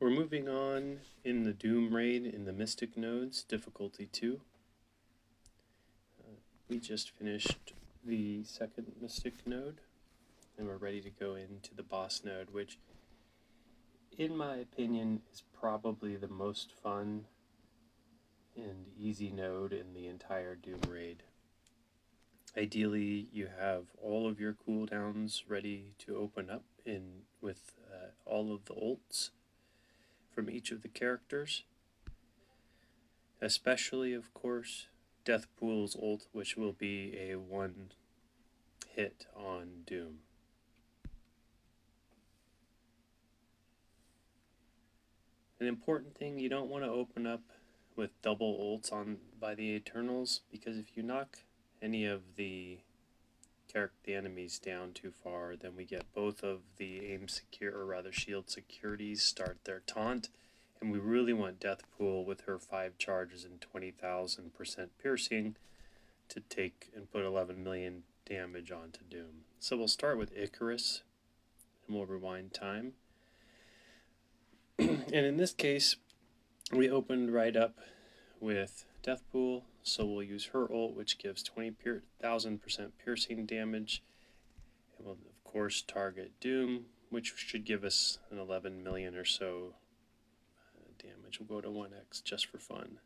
we're moving on in the Doom raid in the Mystic nodes, difficulty 2. We just finished the second Mystic node, and we're ready to go into the boss node, which, in my opinion, is probably the most fun and easy node in the entire Doom raid. Ideally, you have all of your cooldowns ready to open up with all of the ults from each of the characters, especially, of course, Deathpool's ult, which will be a one hit on Doom. An important thing, you don't want to open up with double ults by the Eternals, because if you knock any of the enemies down too far, then we get both of the shield securities start their taunt, and we really want Deathpool with her 5 charges and 20,000% piercing to take and put 11 million damage onto Doom. So we'll start with Icarus, and we'll rewind time. And in this case, we opened right up with Deathpool, so we'll use her ult, which gives 20,000% piercing damage, and we'll of course target Doom, which should give us an 11 million or so damage. We'll go to 1x just for fun.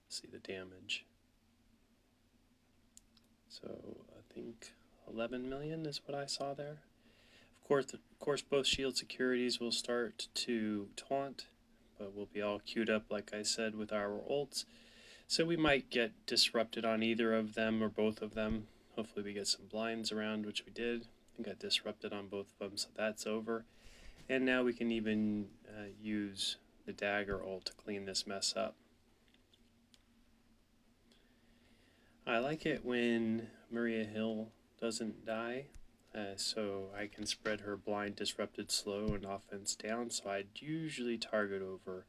See the damage. So I think 11 million is what I saw there. Of course, both shield securities will start to taunt, but we'll be all queued up, like I said, with our ults. So we might get disrupted on either of them or both of them. Hopefully we get some blinds around, which we did. We got disrupted on both of them, so that's over. And now we can even use the dagger ult to clean this mess up. I like it when Maria Hill doesn't die, so I can spread her blind, disrupted, slow, and offense down, so I'd usually target over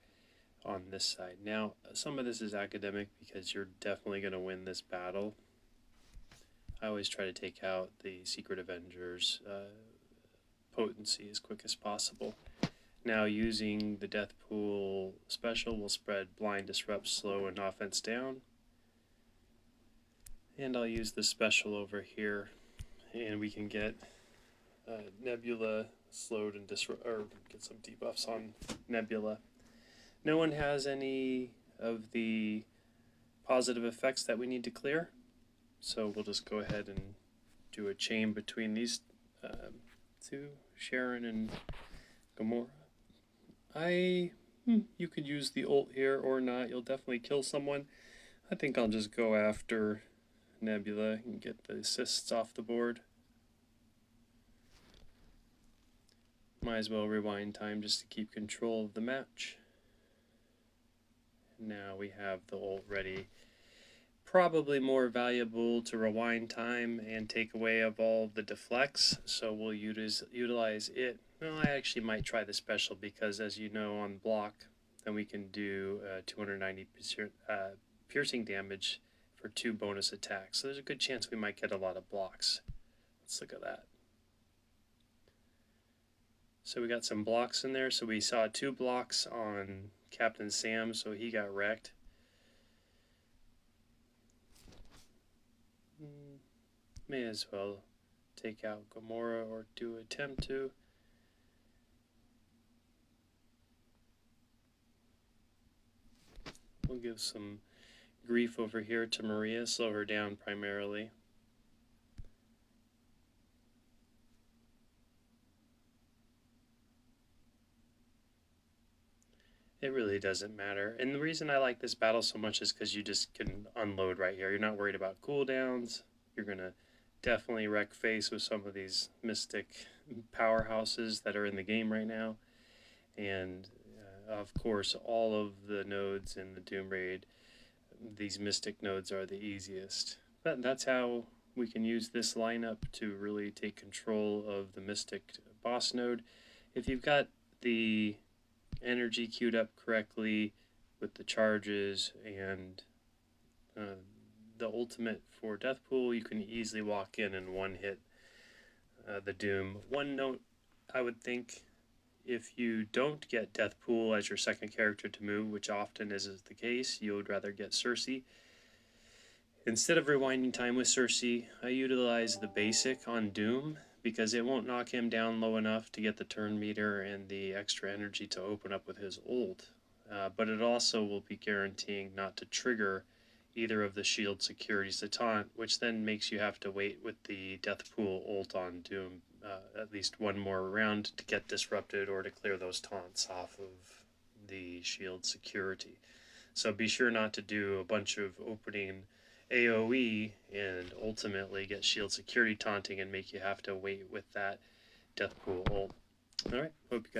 on this side. Now, some of this is academic because you're definitely going to win this battle. I always try to take out the Secret Avengers potency as quick as possible. Now, using the Deathpool special, we'll spread blind, disrupt, slow, and offense down. And I'll use the special over here, and we can get Nebula slowed and get some debuffs on Nebula. No one has any of the positive effects that we need to clear, so we'll just go ahead and do a chain between these two, Sharon and Gamora. You could use the ult here or not. You'll definitely kill someone. I think I'll just go after Nebula and get the assists off the board. Might as well rewind time just to keep control of the match. Now we have the ult ready. Probably more valuable to rewind time and take away of all the deflects, so we'll utilize it. Well, I actually might try the special because, as you know, on block, then we can do 290 piercing damage for 2 bonus attacks. So there's a good chance we might get a lot of blocks. Let's look at that. So we got some blocks in there. So we saw 2 blocks on Captain Sam, so he got wrecked. May as well take out Gamora or attempt to. We'll give some grief over here to Maria, slow her down primarily. It really doesn't matter. And the reason I like this battle so much is because you just can unload right here. You're not worried about cooldowns. You're going to definitely wreck face with some of these mystic powerhouses that are in the game right now. And of course, all of the nodes in the Doom Raid, these mystic nodes are the easiest. But that's how we can use this lineup to really take control of the mystic boss node. If you've got the energy queued up correctly with the charges and the ultimate for Deathpool, you can easily walk in and one hit the Doom. One note I would think if you don't get Deathpool as your second character to move, which often is the case, you would rather get Cersei. Instead of rewinding time with Cersei, I utilize the basic on Doom because it won't knock him down low enough to get the turn meter and the extra energy to open up with his ult. But it also will be guaranteeing not to trigger either of the shield securities to taunt, which then makes you have to wait with the Deathpool ult on Doom at least one more round to get disrupted or to clear those taunts off of the shield security. So be sure not to do a bunch of opening AoE and ultimately get shield security taunting and make you have to wait with that Deathpool ult. Alright, hope you guys